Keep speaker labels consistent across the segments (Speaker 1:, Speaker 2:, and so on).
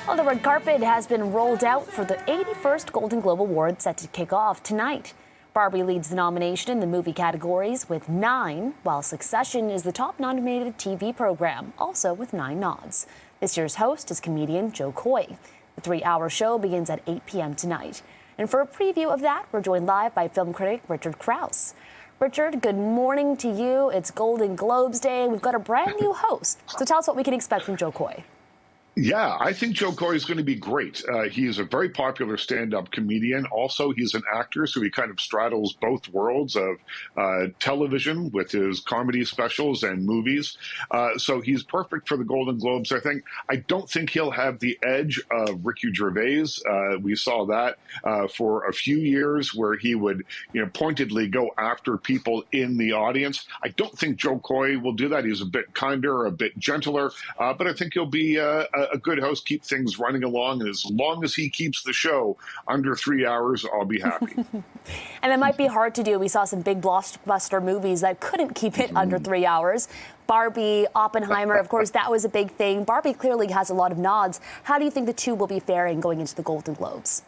Speaker 1: Well, the red carpet has been rolled out for the 81st Golden Globe Award set to kick off tonight. Barbie leads the nomination in the movie categories with 9, while Succession is the top nominated TV program, also with 9 nods. This year's host is comedian Joe Coy. The 3-hour show begins at 8 p.m. tonight. And for a preview of that, we're joined live by film critic Richard Crouse. Richard, good morning to you. It's Golden Globes Day. We've got a brand new host. So tell us what we can expect from Joe Coy.
Speaker 2: Yeah, I think Joe Coy is going to be great. He is a very popular stand-up comedian. Also, he's an actor, so he kind of straddles both worlds of television with his comedy specials and movies. So he's perfect for the Golden Globes, I think. I don't think he'll have the edge of Ricky Gervais. We saw that for a few years where he would, pointedly go after people in the audience. I don't think Joe Coy will do that. He's a bit kinder, a bit gentler, but I think he'll be a good host, keep things running along, and as long as he keeps the show under 3 hours, I'll be happy.
Speaker 1: And it might be hard to do. We saw some big blockbuster movies that couldn't keep it under 3 hours. Barbie, Oppenheimer, of course, that was a big thing. Barbie clearly has a lot of nods. How do you think the two will be faring going into the Golden Globes?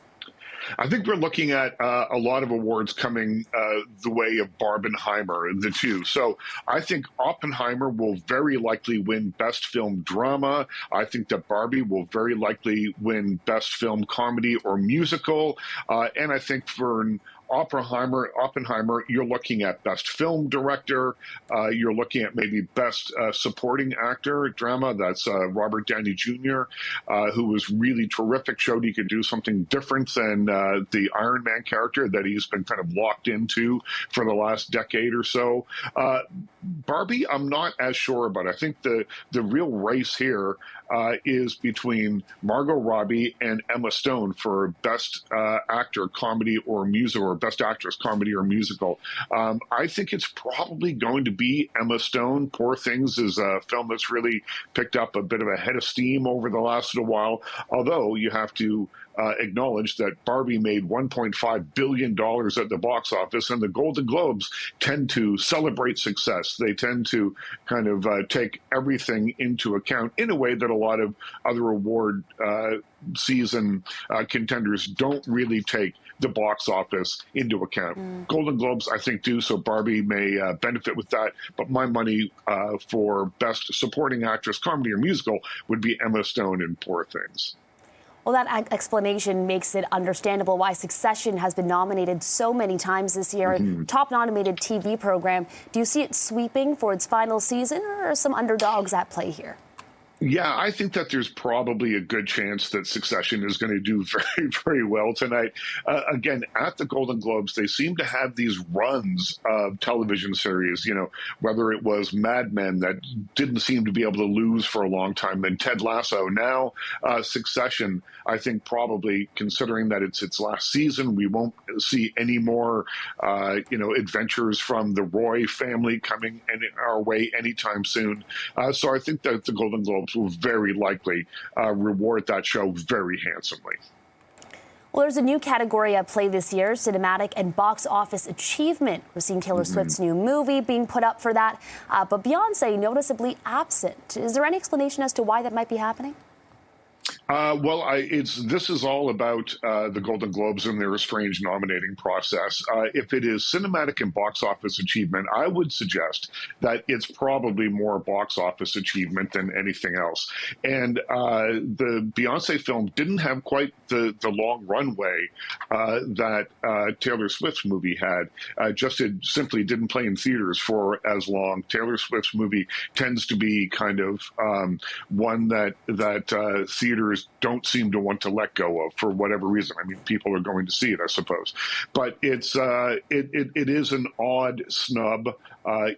Speaker 2: I think we're looking at a lot of awards coming the way of Barbenheimer, the two. So I think Oppenheimer will very likely win Best Film Drama. I think that Barbie will very likely win Best Film Comedy or Musical. And I think for Oppenheimer, you're looking at Best Film Director. You're looking at maybe Best Supporting Actor Drama. That's Robert Downey Jr., who was really terrific, showed he could do something different than the Iron Man character that he's been kind of locked into for the last decade or so. Barbie, I'm not as sure about. I think the real race here is between Margot Robbie and Emma Stone for Best Actor, Comedy or Musical, or Best Actress, Comedy or Musical. I think it's probably going to be Emma Stone. Poor Things is a film that's really picked up a bit of a head of steam over the last little while, although you have to acknowledge that Barbie made $1.5 billion at the box office, and the Golden Globes tend to celebrate success. They tend to kind of take everything into account in a way that a lot of other award season contenders don't really take the box office into account. Golden Globes, I think, do, so Barbie may benefit with that, but my money for Best Supporting Actress, Comedy or Musical would be Emma Stone in Poor Things.
Speaker 1: Well, that explanation makes it understandable why Succession has been nominated so many times this year. Top nominated TV program. Do you see it sweeping for its final season, or are some underdogs at play here?
Speaker 2: Yeah, I think that there's probably a good chance that Succession is going to do very, very well tonight. Again, at the Golden Globes, they seem to have these runs of television series, whether it was Mad Men that didn't seem to be able to lose for a long time, and Ted Lasso. Now, Succession, I think probably, considering that it's its last season, we won't see any more, adventures from the Roy family coming our way anytime soon. So I think that the Golden Globes will very likely reward that show very handsomely.
Speaker 1: Well, there's a new category at play this year, cinematic and box office achievement. We're seeing Taylor Swift's new movie being put up for that, but Beyonce noticeably absent. Is there any explanation as to why that might be happening?
Speaker 2: This is all about the Golden Globes and their strange nominating process. If it is cinematic and box office achievement, I would suggest that it's probably more box office achievement than anything else. And the Beyonce film didn't have quite the long runway that Taylor Swift's movie had. It simply didn't play in theaters for as long. Taylor Swift's movie tends to be kind of one that theaters don't seem to want to let go of for whatever reason. I mean, people are going to see it, I suppose. But it is an odd snub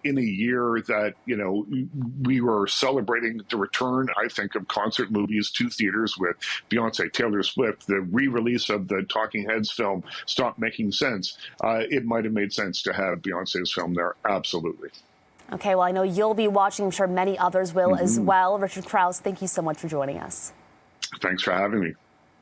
Speaker 2: in a year that, we were celebrating the return, I think, of concert movies to theaters with Beyonce, Taylor Swift. The re-release of the Talking Heads film stopped making sense. It might have made sense to have Beyonce's film there. Absolutely.
Speaker 1: Okay, well, I know you'll be watching. I'm sure many others will as well. Richard Crouse, thank you so much for joining us.
Speaker 2: Thanks for having me.